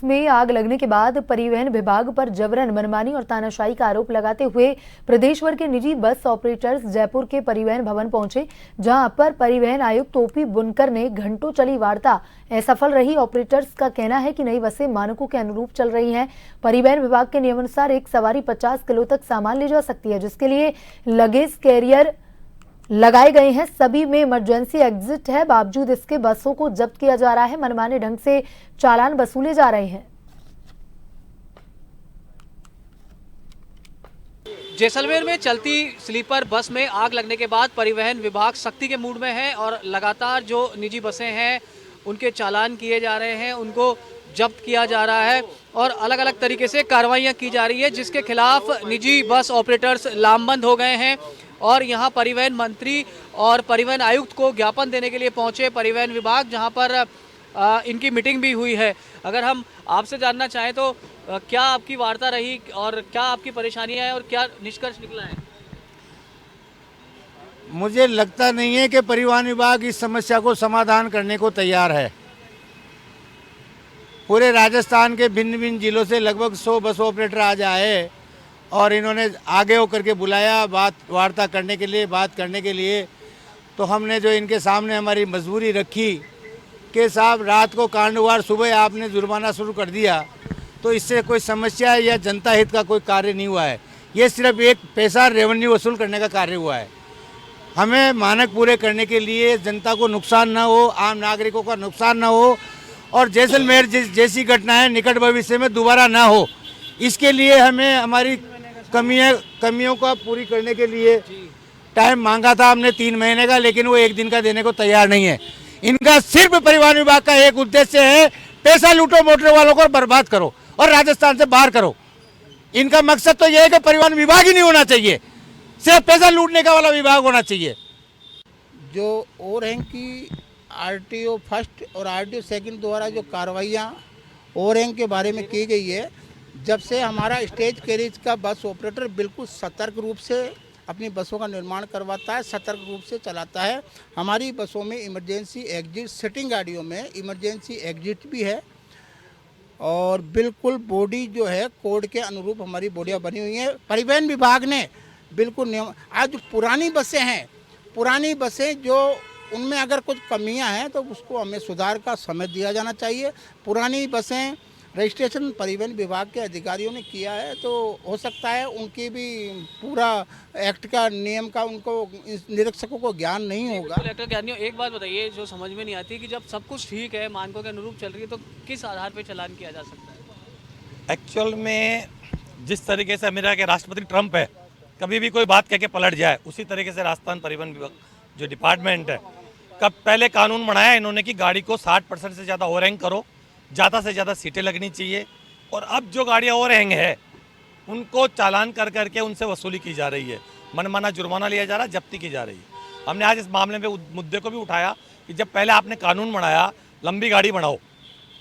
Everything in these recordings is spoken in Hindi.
में आग लगने के बाद परिवहन विभाग पर जबरन मनमानी और तानाशाही का आरोप लगाते हुए प्रदेश भर के निजी बस ऑपरेटर्स जयपुर के परिवहन भवन पहुंचे, जहां अपर परिवहन आयुक्त ओपी बुनकर ने घंटों चली वार्ता असफल रही। ऑपरेटर्स का कहना है कि नई बसें मानकों के अनुरूप चल रही हैं। परिवहन विभाग के नियमानुसार एक सवारी 50 किलो तक सामान ले जा सकती है, जिसके लिए लगेज कैरियर लगाए गए हैं। सभी में इमरजेंसी एग्जिट है, बावजूद इसके बसों को जब्त किया जा रहा है। मनमाने ढंग से चालान वसूले जा रहे हैं। जैसलमेर में चलती स्लीपर बस में आग लगने के बाद परिवहन विभाग सख्ती के मूड में है और लगातार जो निजी बसें हैं उनके चालान किए जा रहे हैं, उनको जब्त किया जा रहा है और अलग अलग तरीके से कार्रवाइयां की जा रही है, जिसके खिलाफ निजी बस ऑपरेटर्स लामबंद हो गए हैं और यहां परिवहन मंत्री और परिवहन आयुक्त को ज्ञापन देने के लिए पहुंचे परिवहन विभाग, जहां पर इनकी मीटिंग भी हुई है। अगर हम आपसे जानना चाहें तो क्या आपकी वार्ता रही और क्या आपकी परेशानियां हैं और क्या निष्कर्ष निकला है? मुझे लगता नहीं है कि परिवहन विभाग इस समस्या को समाधान करने को तैयार है। पूरे राजस्थान के भिन्न भिन्न जिलों से लगभग 100 बस ऑपरेटर आज आए और इन्होंने आगे होकर के बुलाया वार्ता करने के लिए, बात करने के लिए। तो हमने जो इनके सामने हमारी मजबूरी रखी कि साहब रात को कांडवार, सुबह आपने जुर्माना शुरू कर दिया, तो इससे कोई समस्या या जनता हित का कोई कार्य नहीं हुआ है। ये सिर्फ एक पैसा रेवेन्यू वसूल करने का कार्य हुआ है। हमें मानक पूरे करने के लिए जनता को नुकसान ना हो, आम नागरिकों का नुकसान ना हो और जैसलमेर जैसी घटनाएं निकट भविष्य में दोबारा ना हो, इसके लिए हमें हमारी कमियों का पूरी करने के लिए टाइम मांगा था हमने 3 महीने का, लेकिन वो 1 दिन का देने को तैयार नहीं है। इनका सिर्फ परिवहन विभाग का एक उद्देश्य है, पैसा लूटो, मोटर वालों को बर्बाद करो और राजस्थान से बाहर करो। इनका मकसद तो यह है कि परिवहन विभाग ही नहीं होना चाहिए, सिर्फ पैसा लूटने का वाला विभाग होना चाहिए। जो ओवरहैंग की आरटीओ फर्स्ट और आरटीओ सेकंड द्वारा जो कार्रवाइयाँ ओवरहैंग के बारे में की गई है, जब से हमारा स्टेज कैरिज का बस ऑपरेटर बिल्कुल सतर्क रूप से अपनी बसों का निर्माण करवाता है, सतर्क रूप से चलाता है। हमारी बसों में इमरजेंसी एग्जिट, सिटिंग गाड़ियों में इमरजेंसी एग्जिट भी है और बिल्कुल बॉडी जो है कोड के अनुरूप हमारी बॉडियाँ बनी हुई हैं। परिवहन विभाग ने बिल्कुल नियम, आज पुरानी बसें हैं, पुरानी बसें जो उनमें अगर कुछ कमियां हैं तो उसको हमें सुधार का समय दिया जाना चाहिए। पुरानी बसें रजिस्ट्रेशन परिवहन विभाग के अधिकारियों ने किया है, तो हो सकता है उनकी भी पूरा एक्ट का नियम का उनको निरीक्षकों को ज्ञान नहीं होगा। कलेक्टर ज्ञानियों, एक बात बताइए जो समझ में नहीं आती कि जब सब कुछ ठीक है, मानकों के अनुरूप चल रही है, तो किस आधार पर चालान किया जा सकता है? एक्चुअल में जिस तरीके से अमेरिका के राष्ट्रपति ट्रंप है, कभी भी कोई बात कह के पलट जाए, उसी तरीके से राजस्थान परिवहन विभाग जो डिपार्टमेंट है, कब पहले कानून बनाया इन्होंने कि गाड़ी को 60% से ज़्यादा ओवरहैंग करो, ज़्यादा से ज़्यादा सीटें लगनी चाहिए और अब जो गाड़ियाँ ओवरहैंग है उनको चालान कर करके उनसे वसूली की जा रही है, मनमाना जुर्माना लिया जा रहा है, जब्ती की जा रही है। हमने आज इस मामले में मुद्दे को भी उठाया कि जब पहले आपने कानून बनाया लंबी गाड़ी बढ़ाओ,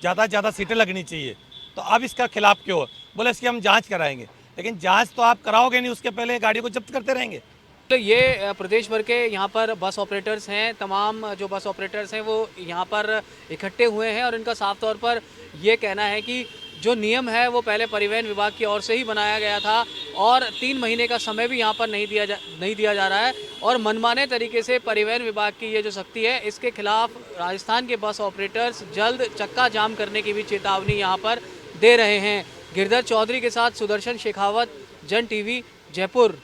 ज़्यादा से ज़्यादा सीटें लगनी चाहिए, तो अब इसका खिलाफ क्यों? बोले इसकी हम जाँच कराएंगे, लेकिन जांच तो आप कराओगे नहीं, उसके पहले गाड़ी को जब्त करते रहेंगे। तो ये प्रदेश भर के यहाँ पर बस ऑपरेटर्स हैं, तमाम जो बस ऑपरेटर्स हैं वो यहाँ पर इकट्ठे हुए हैं और इनका साफ तौर पर ये कहना है कि जो नियम है वो पहले परिवहन विभाग की ओर से ही बनाया गया था और 3 महीने का समय भी यहाँ पर नहीं दिया जा रहा है और मनमाने तरीके से परिवहन विभाग की ये जो सख्ती है, इसके खिलाफ राजस्थान के बस ऑपरेटर्स जल्द चक्का जाम करने की भी चेतावनी यहाँ पर दे रहे हैं। गिरधर चौधरी के साथ सुदर्शन शेखावत, जन टीवी, जयपुर।